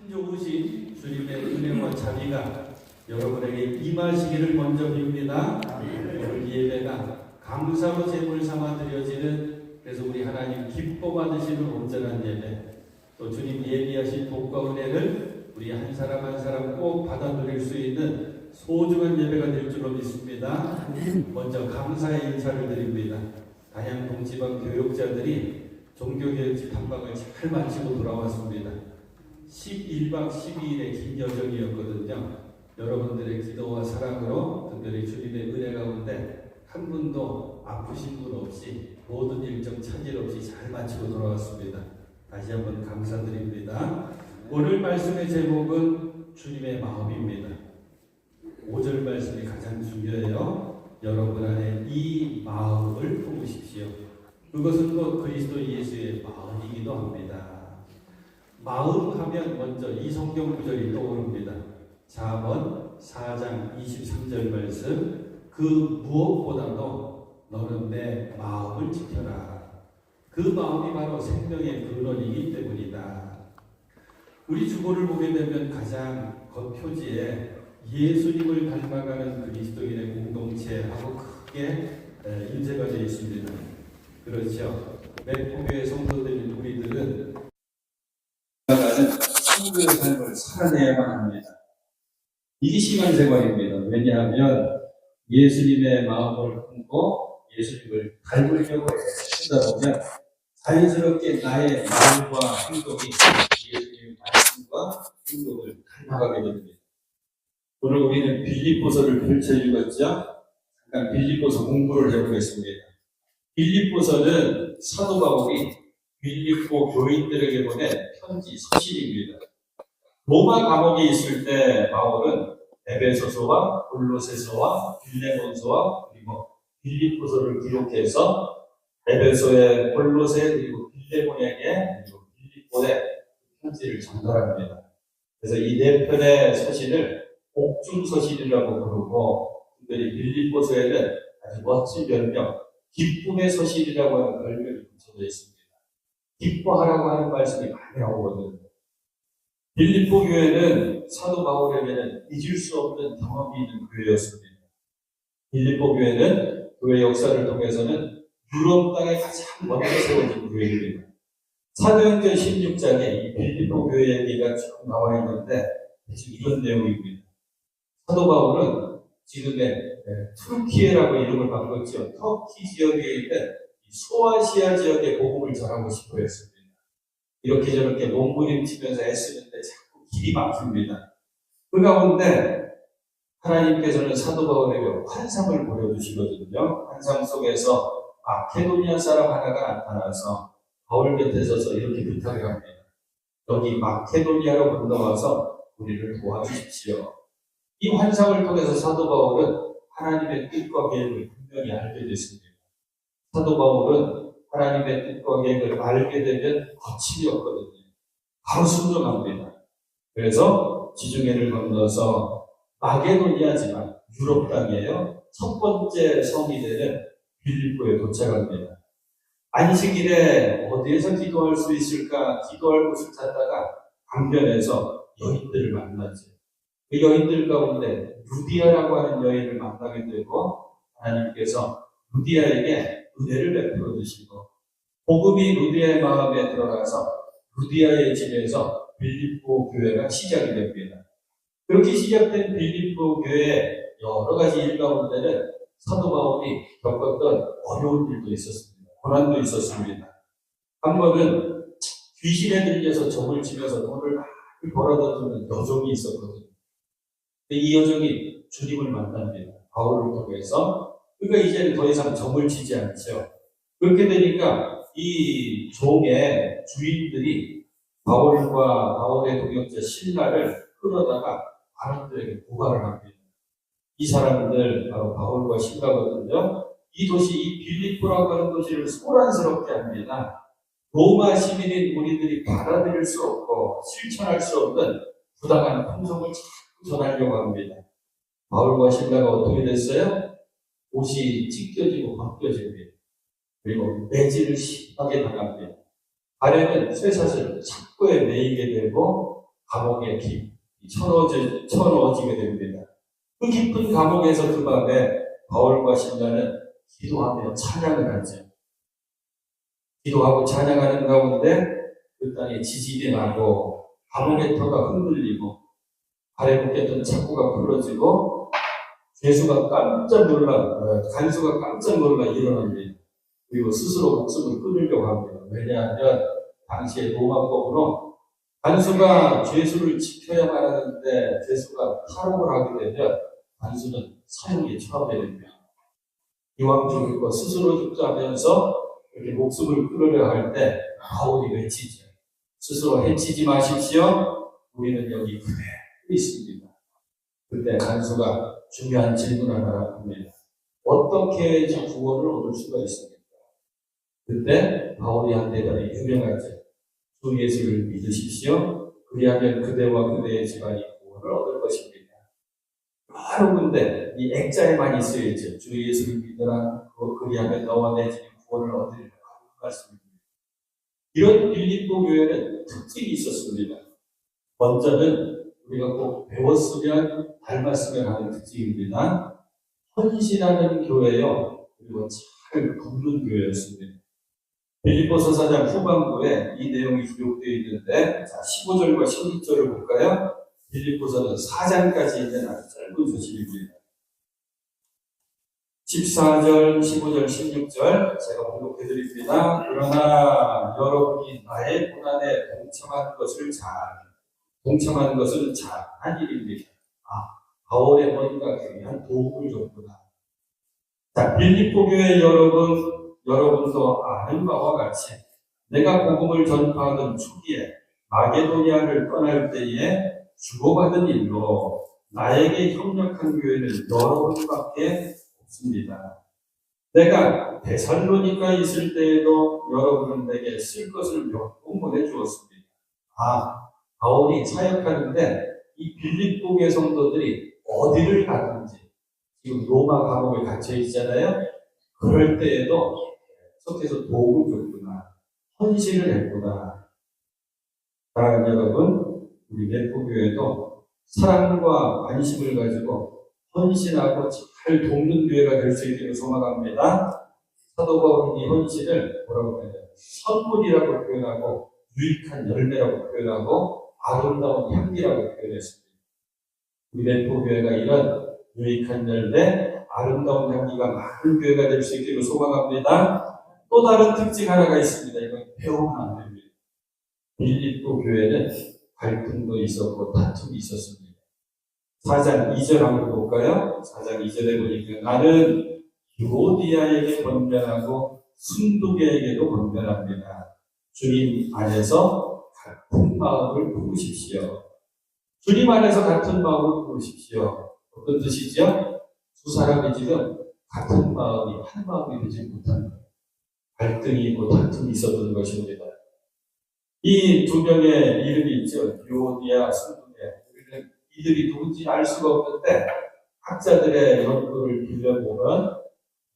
참 좋으신 주님의 은혜와 자비가 여러분에게 임하시기를 먼저 빕니다. 오늘 예배가 감사로 제물 삼아 드려지는, 그래서 우리 하나님 기뻐 받으시는 온전한 예배, 또 주님 예비하신 복과 은혜를 우리 한 사람 한 사람 꼭 받아들일 수 있는 소중한 예배가 될 줄로 믿습니다. 먼저 감사의 인사를 드립니다. 단양 동지방 교육자들이 종교개혁지 탐방을 잘 마치고 돌아왔습니다. 11박 12일의 긴 여정이었거든요. 여러분들의 기도와 사랑으로 특별히 주님의 은혜 가운데 한 분도 아프신 분 없이 모든 일정 차질 없이 잘 마치고 돌아왔습니다. 다시 한번 감사드립니다. 오늘 말씀의 제목은 주님의 마음입니다. 5절 말씀이 가장 중요해요. 여러분 안에 이 마음을 품으십시오. 그것은 또 그리스도 예수의 마음이기도 합니다. 마음 하면 먼저 이 성경 구절이 떠오릅니다. 잠언 4장 23절 말씀, 그 무엇보다도 너는 내 마음을 지켜라. 그 마음이 바로 생명의 근원이기 때문이다. 우리 주보를 보게 되면 가장 겉표지에 예수님을 닮아가는 그리스도인의 공동체하고 크게 인쇄가 되어 있습니다. 그렇죠. 매포교의 성도들인 우리들은 나가는 성도의 삶을 살아내야만 합니다. 이게 신앙생활입니다. 왜냐하면 예수님의 마음을 품고 예수님을 닮으려고 애쓰다 보면 자연스럽게 나의 마음과 행동이 예수님의 말씀과 행동을 닮아가게 됩니다. 오늘 우리는 빌립보서를 펼쳐주었죠. 잠깐 빌립보서 공부를 해보겠습니다. 빌립보서는 사도 바울이 빌립보 교인들에게 보낸 편지 서신입니다. 로마 감옥에 있을 때 바울은 에베소서와 골로새서와 빌레몬서와 그리고 빌립보서를 기록해서 에베소에, 골로새, 그리고 빌레몬에게, 그리고 빌립보에 편지를 전달합니다. 그래서 이 네 편의 서신을 옥중서신이라고 부르고, 특별히 빌립보서에는 아주 멋진 별명, 기쁨의 서신이라고 하는 별명이 붙여져 있습니다. 기뻐하라고 하는 말씀이 많이 나오거든요. 빌립보 교회는 사도 바울에게는 잊을 수 없는 경험이 있는 교회였습니다. 빌립보 교회는 교회 역사를 통해서는 유럽 땅에 가장 먼저 세워진 교회입니다. 사도행전 16장에 이 빌립보 교회 얘기가 쭉 나와 있는데 대충 이런 내용입니다. 사도 바울은 지금의 투르키에라고 이름을 바꿨죠. 터키 지역에 있는 소아시아 지역의 복음을 전하고 싶어 했습니다. 이렇게 저렇게 몸부림치면서 애쓰는데 자꾸 길이 막힙니다. 그 가운데 하나님께서는 사도 바울에게 환상을 보여주시거든요. 환상 속에서 마케도니아 사람 하나가 나타나서 바울 곁에 서서 이렇게 부탁을 합니다. 여기 마케도니아로 건너와서 우리를 도와주십시오. 이 환상을 통해서 사도 바울은 하나님의 뜻과 계획을 분명히 알게 됐습니다. 사도 바울은 하나님의 뜻과 계획을 알게 되면 거침이 없거든요. 바로 순종합니다. 그래서 지중해를 건너서 마게도니아지만 유럽 땅이에요. 첫 번째 성이 되는 빌립보에 도착합니다. 안식일에 어디에서 기도할 수 있을까 기도할 곳을 찾다가 강변에서 여인들을 만났죠. 그 여인들 가운데 루디아라고 하는 여인을 만나게 되고 하나님께서 루디아에게 은혜를 베풀어 주시고 복음이 루디아의 마음에 들어가서 루디아의 집에서 빌립보 교회가 시작이 됩니다. 그렇게 시작된 빌립보 교회의 여러 가지 일 가운데는 사도 바울이 겪었던 어려운 일도 있었습니다. 고난도 있었습니다. 한 번은 귀신에 들려서 점을 치면서 돈을 많이 벌어다 주는 여종이 있었거든요. 이 여종이 주님을 만납니다. 바울을 통해서. 그러니까 이제는 더 이상 점을 치지 않죠. 그렇게 되니까 이 종의 주인들이 바울과 바울의 동역자 신라를 끌어다가 바람들에게 고발을 합니다. 이 사람들 바로 바울과 신라거든요. 이 도시, 이 빌립보라고 하는 도시를 소란스럽게 합니다. 로마 시민인 우리들이 받아들일 수 없고 실천할 수 없는 부당한 풍속을 자꾸 전하려고 합니다. 바울과 신라가 어떻게 됐어요? 옷이 찢겨지고 벗겨집니다. 그리고 매질을 심하게 당합니다. 발에는 쇠사슬을 착고에 매이게 되고 감옥에 쳐넣어지게 됩니다. 그 깊은 감옥에서 그 밤에 바울과 실라는 기도하며 찬양을 하죠. 기도하고 찬양하는 가운데 그 땅에 지진이 나고 감옥의 터가 흔들리고 발에 묶였던 착고가 풀어지고 간수가 깜짝 놀라 일어납니다. 그리고 스스로 목숨을 끊으려고 합니다. 왜냐하면 당시에 로마법으로 간수가 죄수를 지켜야만 하는데 죄수가 탈옥을 하게 되면 간수는 사형에 처하게 됩니다. 이왕 죽을 것 스스로 죽자면서 이렇게 목숨을 끊으려 할 때 바울이 외치죠. 스스로 해치지 마십시오. 우리는 여기 그대로 있습니다. 그때 간수가 중요한 질문 하나를 합니다. 어떻게 해야지 구원을 얻을 수가 있습니까? 그때 바울이 한 대답이 유명하죠. 주 예수를 믿으십시오. 그리하면 그대와 그대의 집안이 구원을 얻을 것입니다. 여러 군데 이 액자에만 있어야죠. 주 예수를 믿으라. 그리하면 너와 내 집이 구원을 얻으리라. 그 말씀입니다. 이런 빌립보 교회는 특징이 있었습니다. 먼저는 우리가 꼭 배웠으면 닮았으면 하는 특징입니다. 헌신하는 교회요. 그리고 잘 굽는 교회였습니다. 빌립보서 4장 후반부에 이 내용이 기록되어 있는데, 자, 15절과 16절을 볼까요? 빌립보서는 4장까지 있는 아주 짧은 소식입니다. 14절, 15절, 16절 제가 번역해드립니다. 그러나 여러분이 나의 고난에 동참한 것은 잘한 일입니다. 바울의 뭔가 귀한 도움을 줬구나. 자, 빌립보 교회 여러분도 아는 바와 같이 내가 복음을 전파하던 초기에 마게도니아를 떠날 때에 주고받은 일로 나에게 협력한 교회는 여러분밖에 없습니다. 내가 데살로니가에 있을 때에도 여러분은 내게 쓸 것을 몇 번 보내주었습니다. 바울이 사역하는데 이 빌립보 교회 성도들이 어디를 가든지 지금 로마 감옥에 갇혀 있잖아요. 그럴 때에도 속에서 도움을 줬구나. 헌신을 했구나. 사랑하는 여러분, 우리 멜포교회도 사랑과 관심을 가지고 헌신하고 잘 돕는 교회가 될 수 있기를 소망합니다. 사도 바울은 이 헌신을 뭐라고 해야 돼요? 선물이라고 표현하고 유익한 열매라고 표현하고 아름다운 향기라고 표현했습니다. 우리 멜포교회가 이런 유익한 열매, 아름다운 향기가 많은 교회가 될 수 있기를 소망합니다. 또 다른 특징 하나가 있습니다. 이건 배우면 안 됩니다. 빌립보 교회는 갈등도 있었고 다툼이 있었습니다. 4장 2절 한번 볼까요? 4장 2절에 보니까 나는 유오디아에게 권면하고 순두개에게도 권면합니다. 주님 안에서 같은 마음을 품으십시오. 주님 안에서 같은 마음을 품으십시오. 어떤 뜻이죠? 두 사람이 지금 같은 마음이 한 마음이 되지 못하는 거예요. 갈등이 있고 다툼이 있었던 것입니다. 이 두 명의 이름이 있죠. 유오디아, 순두개. 우리는 이들이 누군지 알 수가 없는데 학자들의 연구를 빌려보면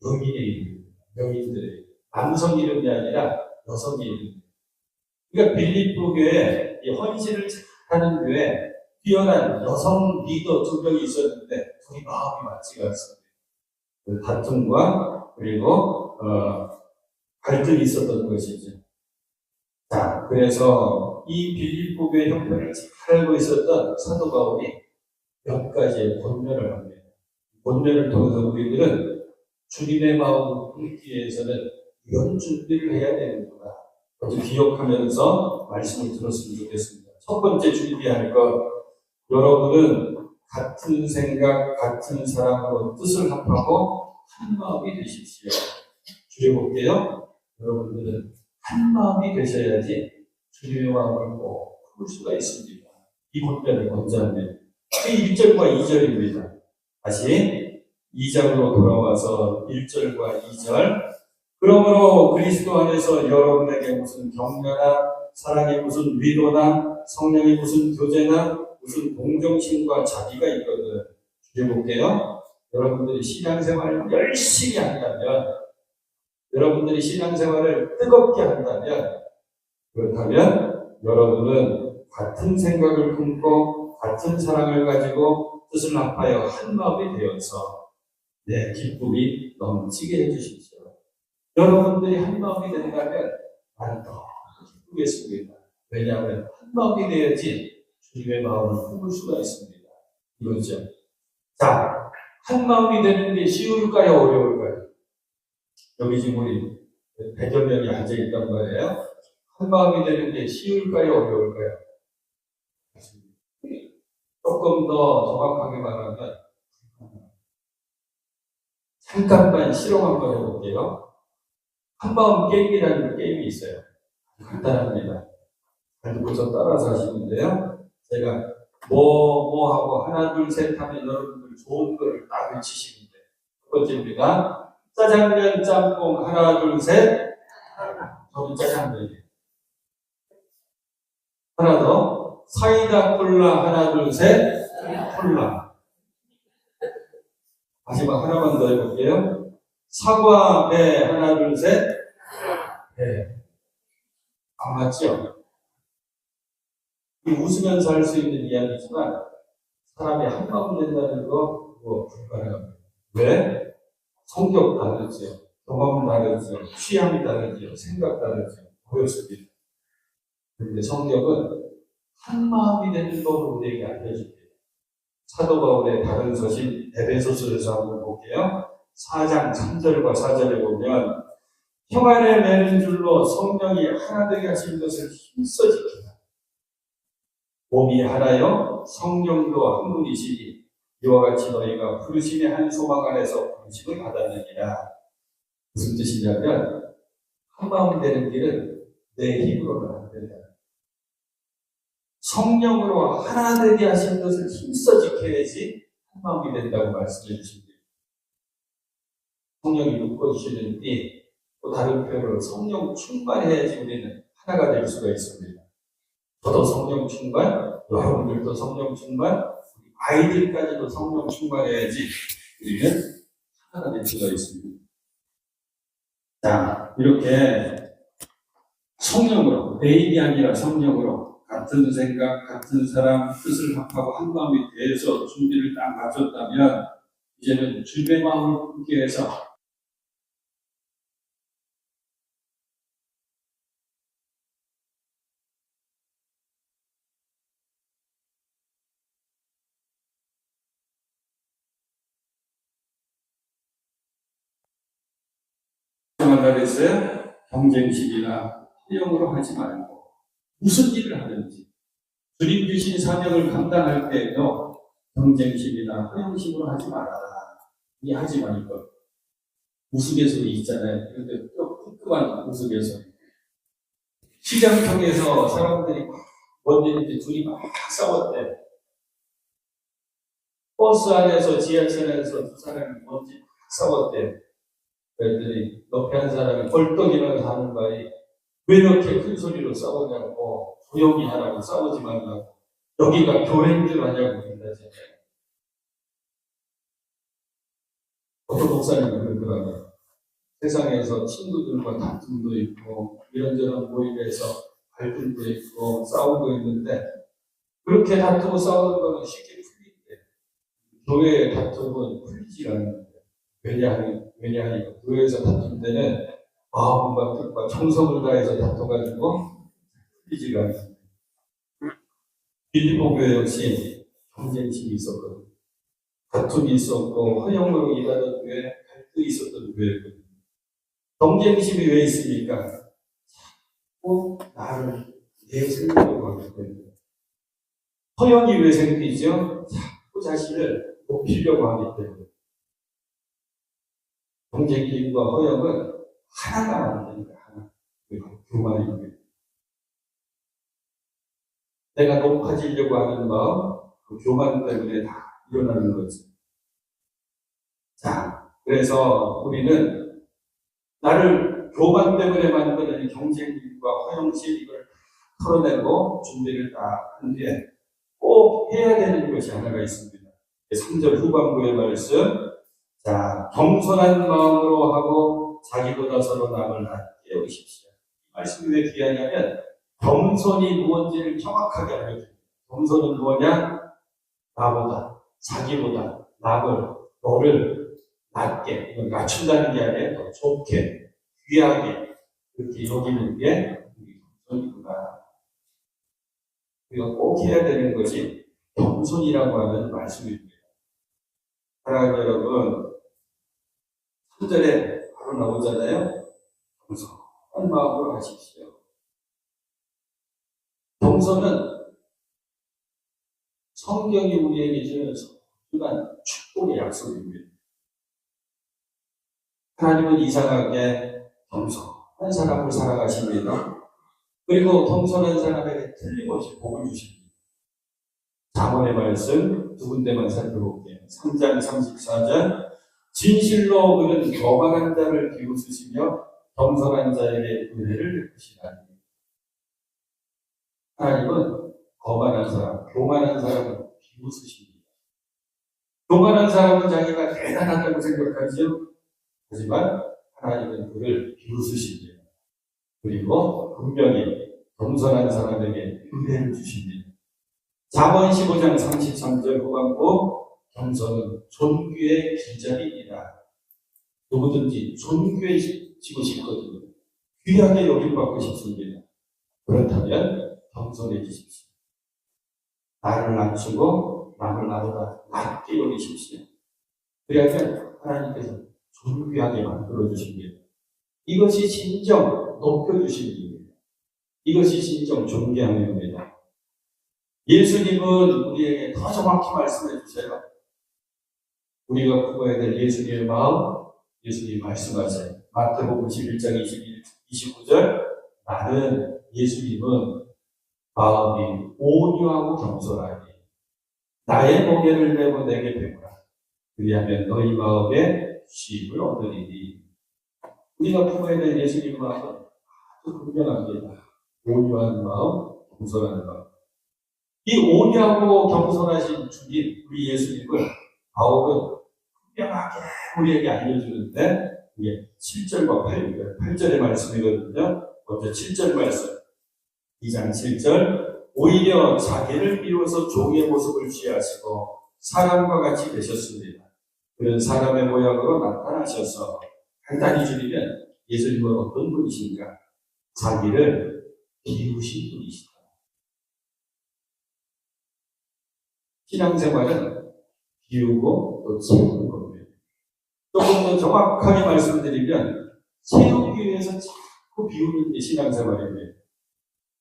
명인의 이름입니다. 명인들의 이름. 남성 이름이 아니라 여성의 이름입니다. 그러니까 빌립보 교회에 이 헌신을 잘하는 교회에 뛰어난 여성 리더 두 명이 있었는데 둘이 마음이 맞지가 않습니다. 그 다툼과 그리고 갈등이 있었던 것이죠. 자, 그래서 이 빌립보 교회 형편을 잘 알고 있었던 사도 바울이 몇 가지의 권면을 합니다. 권면을 통해서 우리들은 주님의 마음을 품기 위해서는 이런 준비를 해야 되는구나. 그것을 기억하면서 말씀을 들었으면 좋겠습니다. 첫 번째 준비할 것, 여러분은 같은 생각, 같은 사랑으로 뜻을 합하고 한 마음이 되십시오. 줄여볼게요. 여러분들은 한 마음이 되셔야지 주님의 마음을 꼭 품을 수가 있습니다. 이 권면을 먼저 합니다. 1절과 2절입니다. 다시 2장으로 돌아와서 1절과 2절. 그러므로 그리스도 안에서 여러분에게 무슨 격려나 사랑의 무슨 위로나 성령의 무슨 교제나 무슨 동정심과 자비가 있거든. 줄여볼게요. 여러분들이 신앙생활을 열심히 한다면, 여러분들이 신앙생활을 뜨겁게 한다면, 그렇다면 여러분은 같은 생각을 품고 같은 사랑을 가지고 뜻을 합하여 한 마음이 되어서 내 기쁨이 넘치게 해주십시오. 여러분들이 한 마음이 된다면 나는 더 기쁘겠습니다. 왜냐하면 한 마음이 돼야지 주님의 마음을 품을 수가 있습니다. 이거죠. 자, 한 마음이 되는 게 쉬울까요? 어려울까요? 여기 지금 우리 100여 명이 앉아있단 말이에요. 한 마음이 되는 게 쉬울까요? 어려울까요? 조금 더 정확하게 말하면 잠깐만 실험 한번 해볼게요. 한마음 게임이라는 게임이 있어요. 간단합니다. 그래서 따라서 하시면 돼요. 제가 뭐 하고 하나 둘 셋 하면 여러분들 좋은 거를 딱 외치시면 돼요. 첫 번째입니다. 짜장면 짬뽕 하나 둘 셋. 저는 짜장면이에요. 하나 더. 사이다 콜라 하나 둘 셋. 콜라. 마지막 하나만 더 해볼게요. 사과 배 하나 둘 셋. 배. 안 맞죠? 이 웃으면서 할 수 있는 이야기지만 사람이 한마음 된다는 거 그거 불가능합니다. 왜? 성격 다르죠. 경험 다르죠. 취향이 다르죠. 생각 다르죠. 보였습니다. 그런데 성격은 한마음이 되는 거 우리에게 알려줍니다. 사도 바울의 다른 서신 에베소서에서 한번 볼게요. 4장 3절과 4절에 보면 형 안에 매는 줄로 성령이 하나 되게 하신 것을 힘써 지키라. 몸이 하나요 성령도 한 분이시니 이와 같이 너희가 부르심의 한 소망 안에서 부르심을 받았느니라. 무슨 뜻이냐면 한마음 되는 길은 내 힘으로는 안 된다. 성령으로 하나 되게 하신 것을 힘써 지켜야지 한마음이 된다고 말씀해 주십니다. 성령이 묶어주시는 이 또 다른 표현으로 성령 충만해야지 우리는 하나가 될 수가 있습니다. 저도 성령 충만, 여러분들도 성령 충만, 우리 아이들까지도 성령 충만해야지 우리는 하나가 될 수가 있습니다. 자, 이렇게 성령으로, 내일이 아니라 성령으로 같은 생각, 같은 사람, 뜻을 합하고 한 마음이 돼서 준비를 딱 마쳤다면 이제는 주님의 마음을 품게 해서 말라 그랬어요? 경쟁심이나 허영으로 하지 말고 무슨 일을 하든지 주님 주신 사명을 감당할 때에도 경쟁심이나 허영심으로 하지 말아라. 이 하지 말고 우스갯소리 있잖아요. 그런데 또 끄끄한 우스갯소리. 시장통에서 사람들이 뭔지 둘이 막 싸웠대. 버스 안에서 지하철에서 두 사람이 뭔지 막 싸웠대. 그랬더니 옆에 한 사람이 벌떡 일어나서 하는 말이 왜 이렇게 큰 소리로 싸우냐고 조용히 하라고 싸우지 말라고 여기가 교회인 줄 아냐고 그런다잖아요. 어떤 목사님은 그러더라고요. 세상에서 친구들과 다툼도 있고 이런저런 모임에서 갈등도 있고 싸우고 있는데 그렇게 다투고 싸우는 거는 쉽게 풀리는데 교회의 다툼은 풀리지 않는데 왜냐하니까 교회에서 다툰 때는 마음과 뜻과 정성을 다해서 다퉈가지고 풀리지가 않습니다. 빌립보 교회 역시 경쟁심이 있었거든요. 다툼이 있었고 허영으로 일하던 교회, 갈등이 있었던 교회거든요. 경쟁심이 왜 있습니까? 자꾸 나를 내세우려고 하기 때문에. 허영이 왜 생기죠? 자꾸 자신을 높이려고 하기 때문에. 경쟁심과 허영은 하나가 안 되니까 하나. 교만입니다. 내가 높아지려고 하는 마음, 그 교만 때문에 다 일어나는 거지. 자, 그래서 우리는 나를 교만 때문에 만드는 경쟁심과 허영심 이걸 털어내고 준비를 다 한 뒤에 꼭 해야 되는 것이 하나가 있습니다. 3절 후반부의 말씀. 자, 겸손한 마음으로 하고 자기보다 서로 남을 낮게 여기십시오. 말씀이 왜 귀하냐면 겸손이 무엇인지를 정확하게 알려줍니다. 겸손은 뭐냐? 나보다, 자기보다, 너를 낮게, 이걸 낮춘다는 게 아니라 더 좋게, 귀하게, 그렇게 여기는 게 우리 겸손이구나. 우리가 꼭 해야 되는 것이 겸손이라고 하는 말씀입니다. 사랑하는 여러분, 3절에 바로 나오잖아요. 겸손한 마음으로 하십시오. 겸손은 성경이 우리에게 주는 소중한 축복의 약속입니다. 하나님은 이상하게 겸손한 사람을 사랑하십니다. 그리고 겸손한 사람에게 틀림없이 복을 주십니다. 잠언의 말씀 두 군데만 살펴볼게요. 3장 34절 진실로 그는 거만한 자를 비웃으시며 겸손한 자에게 은혜를 베푸시나니. 하나님은 거만한 사람, 교만한 사람을 비웃으십니다. 교만한 사람은 자기가 대단하다고 생각하죠. 하지만 하나님은 그를 비웃으십니다. 그리고 분명히 겸손한 사람에게 은혜를 주십니다. 잠언 15장 33절 후반부 겸손은 존귀의 길잡이이다. 누구든지 존귀해지고 싶거든요. 귀하게 여김받고 싶습니다. 그렇다면 겸손해지십시오. 나를 낮추고 남을 나보다 낮게 여기십시오. 그래야면 하나님께서 존귀하게 만들어주십니다. 이것이 진정 높여주신 일입니다. 이것이 진정 존귀함입니다. 예수님은 우리에게 더 정확히 말씀해 주세요. 우리가 품어야 될 예수님의 마음, 예수님이 말씀하세요. 마태복음 11장 29절 나는 예수님은 마음이 온유하고 겸손하니 나의 멍에를 메고 내게 배우라. 그리하면 너희 마음에 쉼을 얻으리니. 우리가 품어야 될 예수님의 마음은 아주 분명합니다. 온유한 마음, 겸손한 마음. 이 온유하고 겸손하신 주님, 우리 예수님을 바울은 분명하게 우리에게 알려주는데 이게 7절과 8절의 말씀이거든요. 먼저 7절 말씀. 2장 7절 오히려 자기를 비워서 종의 모습을 취하시고 사람과 같이 되셨습니다. 그런 사람의 모양으로 나타나셔서 간단히 줄이면 예수님은 어떤 분이신가? 자기를 비우신 분이시다. 신앙생활은 비우고 또 채우는 겁니다. 조금 더 정확하게 말씀드리면 채우기 위해서 자꾸 비우는 게 신앙생활입니다.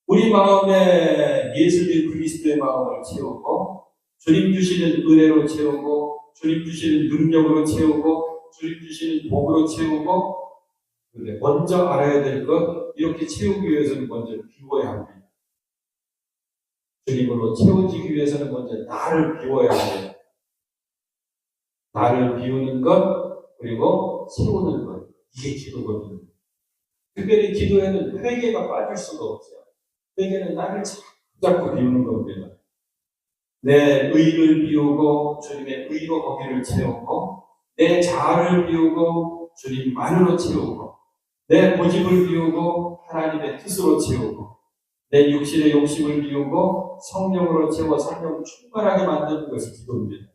우리 마음에 예수님 그리스도의 마음을 채우고 주님 주시는 은혜로 채우고 주님 주시는 능력으로 채우고 주님 주시는 복으로 채우고 근데 먼저 알아야 될 것 이렇게 채우기 위해서는 먼저 비워야 합니다. 주님으로 채워지기 위해서는 먼저 나를 비워야 합니다. 나를 비우는 것 그리고 채우는 것 이게 기도거든요. 특별히 기도에는 회개가 빠질 수가 없어요. 회개는 나를 자꾸 비우는 겁니다. 내 의를 비우고 주님의 의로 거기를 채우고 내 자아를 비우고 주님만으로 채우고 내 고집을 비우고 하나님의 뜻으로 채우고 내 육신의 욕심을 비우고 성령으로 채워 성령 충만하게 만드는 것이 기도입니다.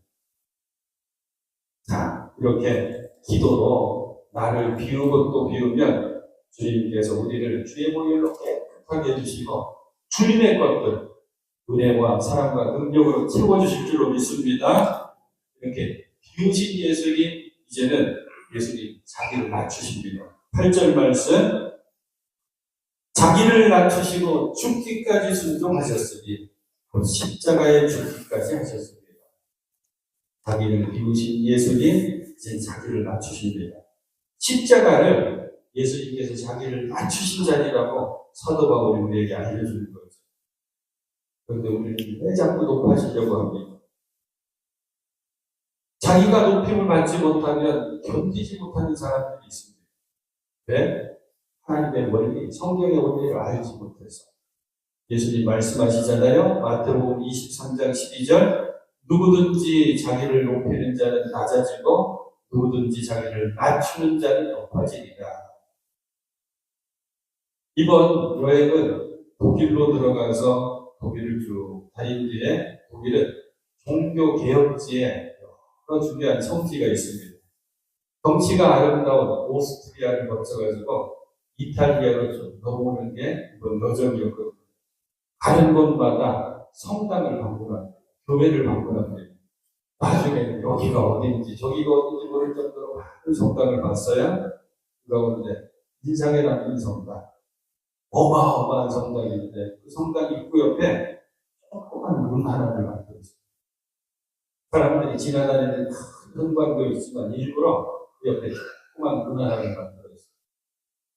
자, 이렇게 기도로 나를 비우고 또 비우면 주님께서 우리를 주의 보혈로 깨끗하게 해주시고 주님의 것들 은혜와 사랑과 능력으로 채워주실 줄로 믿습니다. 이렇게 비우신 예수님 이제는 예수님 자기를 낮추십니다. 8절 말씀 자기를 낮추시고 죽기까지 순종하셨으니 곧 십자가에 죽기까지 하셨습니다. 자기를 비우신 예수님 이제 자기를 낮추십니다. 십자가를 예수님께서 자기를 낮추신 자리라고 사도 바울이 우리에게 알려주는 거죠. 그런데 우리는 왜 자꾸 높아지려고 합니까? 자기가 높임을 받지 못하면 견디지 못하는 사람들이 있습니다. 왜? 하나님의 원리, 성경의 원리를 알지 못해서. 예수님 말씀하시잖아요. 마태복음 23장 12절 누구든지 자기를 높이는 자는 낮아지고 누구든지 자기를 낮추는 자는 높아지리라. 이번 여행은 독일로 들어가서 독일을 쭉 다닌 뒤에 독일은 종교 개혁지에 여러 중요한 성지가 있습니다. 경치가 아름다운 오스트리아를 거쳐가지고 이탈리아로 좀 넘어오는 게 이번 여정이었거든요. 가는 곳마다 성당을 방문합니다. 교회를 방문합니다. 나중에 여기가 어딘지 저기가 어딘지 모를 정도로 많은 성당을 봤어요. 그 가운데 인상에 남는 성당, 어마어마한 성당인데 그 성당 입구 옆에 조그만 문 하나를 만들었어요. 사람들이 지나다니는 큰 현관도 있지만 일부러 그 옆에 조그만 문 하나를 만들었어요.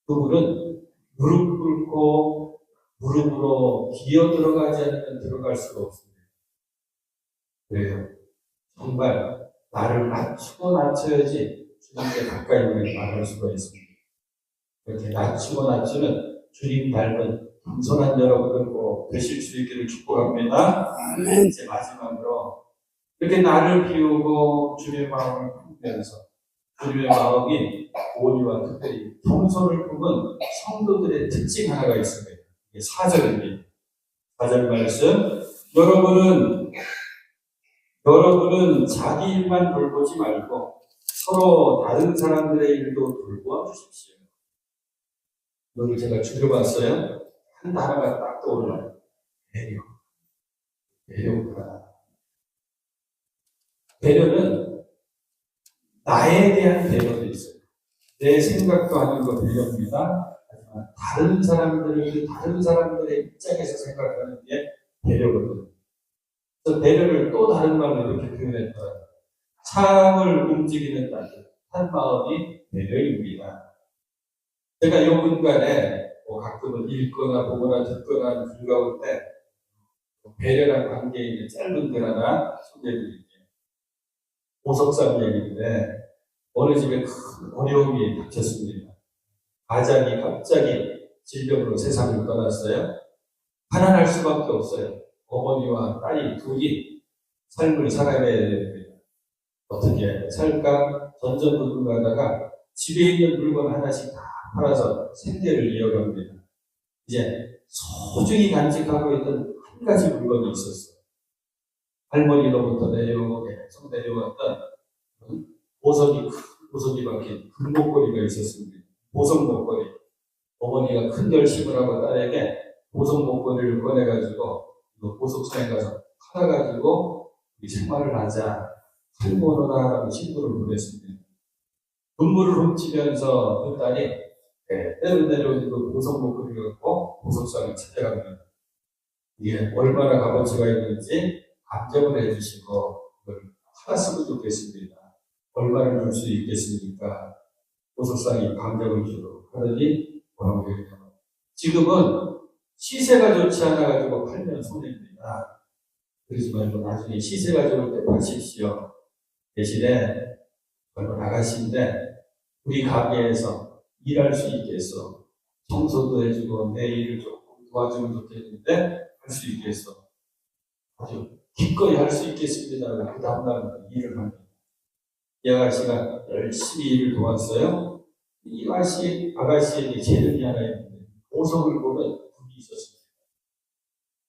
그 문은 무릎 꿇고 무릎으로 기어 들어가지 않으면 들어갈 수가 없습니다. 왜요? 정말 나를 낮추고 낮춰야지 주님께 가까이 나갈 수가 있습니다. 이렇게 낮추고 낮추는 주님 닮은 겸손한 여러분들 꼭 되실 수 있기를 축복합니다. 이제 마지막으로 이렇게 나를 비우고 주님의 마음을 품으면서 주님의 마음이 온유와 특별히 겸손을 품은 성도들의 특징 하나가 있습니다. 이게 4절입니다. 4절 말씀. 여러분은 자기 일만 돌보지 말고 서로 다른 사람들의 일도 돌보아 주십시오. 오늘 제가 줄여봤어요. 한 단어가 딱 떠올라요. 배려. 배려구나. 배려는 나에 대한 배려도 있어요. 내 생각도 아닌 거 배려입니다. 하지만 다른 사람들의 입장에서 생각하는 게 배려거든요. 그래서 배려를 또 다른 말로 이렇게 표현했더라고요. 사람을 움직이는 따뜻한 마음이 배려입니다. 제가 이 분간에 가끔은 읽거나 보거나 듣거나 하는 글 가운데 배려랑 관계에 있는 짧은 글 하나 소개해드릴게요. 보석상 얘기인데 어느 집에 큰 어려움이 닥쳤습니다. 가장이 갑자기 질병으로 세상을 떠났어요. 가난할 수밖에 없어요. 어머니와 딸이 둘이 삶을 살아가야 됩니다. 어떻게 살까? 전전긍긍하다가 집에 있는 물건 하나씩 다 팔아서 생계를 이어갑니다. 이제 소중히 간직하고 있던 한 가지 물건이 있었어요. 할머니로부터 계속 내려왔던 보석이 박힌 금목걸이가 있었습니다. 보석 목걸이. 어머니가 큰 결심을 하고 딸에게 보석 목걸이를 꺼내가지고 보석상에 가서 팔아가지고 우리 생활을 하자. 살모노라라고 친구를 보냈습니다. 눈물을 훔치면서 그 딸이 때로 내려온 그 보석 목걸이를 갖고 보석상을 찾아갑니다. 이게 얼마나 값어치가 있는지 감정을 해주시고 그걸 팔았으면 좋겠습니다. 얼마를 줄 수 있겠습니까? 보석상이 감정을 주고 하더니 뭐라고 얘기해요? 지금은 시세가 좋지 않아가지고 팔면 손해입니다. 그러지 말고 나중에 시세가 좋을 때 파십시오. 대신에 얼마 나가신데 우리 가게에서 일할 수 있겠어. 청소도 해주고 내 일을 조금 도와주면 좋겠는데 할 수 있겠어. 아주 기꺼이 할 수 있겠습니다. 그 다음날 일을 합니다. 이 아가씨가 열심히 일을 도왔어요. 이 아가씨에게 재능이 하나 있는데 보석을 보면 분이 있었습니다.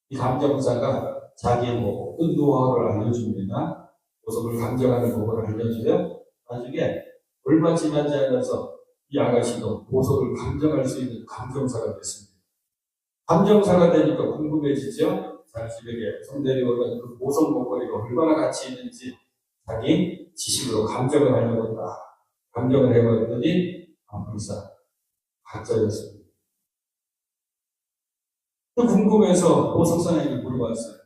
이 감정사가 자기의 모든 노하우를 알려줍니다. 보석을 감정하는 법을 알려줘요. 나중에 얼마 지나지 않아서 이 아가씨도 보석을 감정할 수 있는 감정사가 됐습니다. 감정사가 되니까 궁금해지죠? 자식에게 손대리오는 그 보석 목걸이가 얼마나 가치 있는지 자기 지식으로 감정을 하려고 딱 감정을 해봤더니 불사 가짜였습니다. 또 궁금해서 보석사에게 물어봤어요.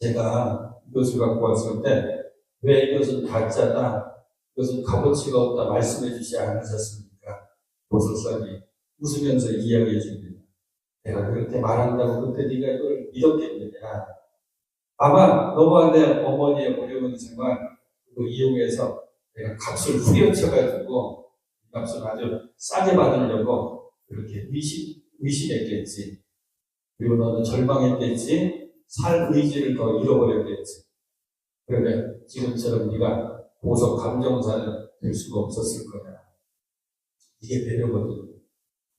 제가 이것을 갖고 왔을 때 왜 이것은 가짜다, 이것은 값어치가 없다 말씀해 주지 않으셨습니까? 보석사님 웃으면서 이야기해 줍니다. 내가 그렇게 말한다고 그때 네가 이걸 믿었겠느냐? 아마 너와 내 어머니의 어려운 생활 그거 이용해서 내가 값을 후려쳐가지고 값을 아주 싸게 받으려고 그렇게 의심했겠지. 그리고 너는 절망했겠지. 살 의지를 더 잃어버렸겠지. 그러면 지금처럼 네가 보석 감정사는 될 수가 없었을 거야. 이게 배려거든요.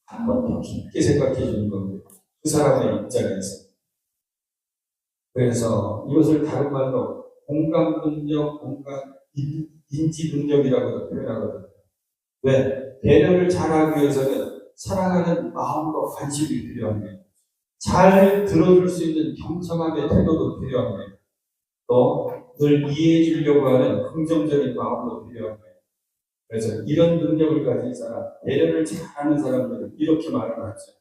한 번 더 깊게 생각해 주는 겁니다. 그 사람의 입장에서. 그래서 이것을 다른 말로 공감 능력, 인지 능력이라고도 표현하거든요. 왜? 배려를 잘하기 위해서는 사랑하는 마음과 관심이 필요합니다. 잘 들어줄 수 있는 경청함의 태도도 필요합니다. 또 늘 이해해 주려고 하는 긍정적인 마음도 필요합니다. 그래서 이런 능력을 가진 사람, 배려를 잘하는 사람들은 이렇게 말을 하죠.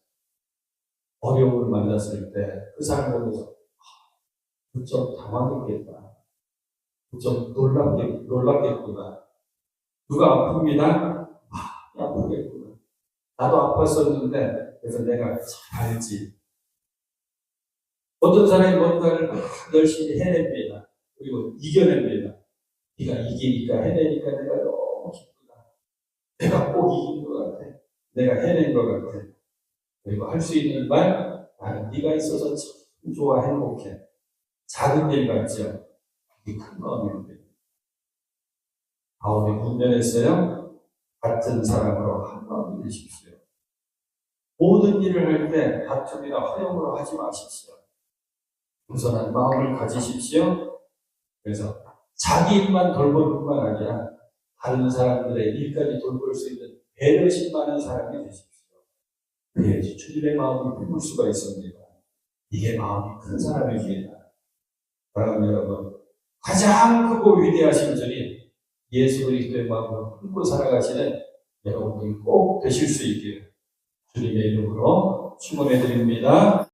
어려움을 만났을 때 그 사람을 보면서 좀 당황했겠다. 좀 놀랍겠구나. 누가 아픕니다. 아프겠구나. 나도 아팠었는데 그래서 내가 잘 알지. 어떤 사람이 뭔가를 막 열심히 해냅니다. 그리고 이겨냅니다. 네가 이기니까 해내니까 내가 너무 기쁘다. 내가 꼭 이긴 것 같아. 내가 해낸 것 같아. 그리고 할 수 있는 말, 나는 네가 있어서 참 좋아, 행복해. 작은 일 같죠? 그게 큰 마음입니다. 바울이 분명했어요. 같은 사람으로 한 마음이 되십시오. 모든 일을 할 때 다툼이나 허용으로 하지 마십시오. 겸손한 마음을 가지십시오. 그래서 자기 일만 돌볼 뿐만 아니라 다른 사람들의 일까지 돌볼 수 있는 배려심 많은 사람이 되십시오. 그래야지 주님의 마음이 품을 수가 있습니다. 이게 마음이 큰 사람입니다. 사랑하는 여러분, 가장 크고 위대하신 분이 예수 그리스도의 마음을 품고 살아가시는 여러분들이 꼭 되실 수 있기를 주님의 이름으로 축원해 드립니다.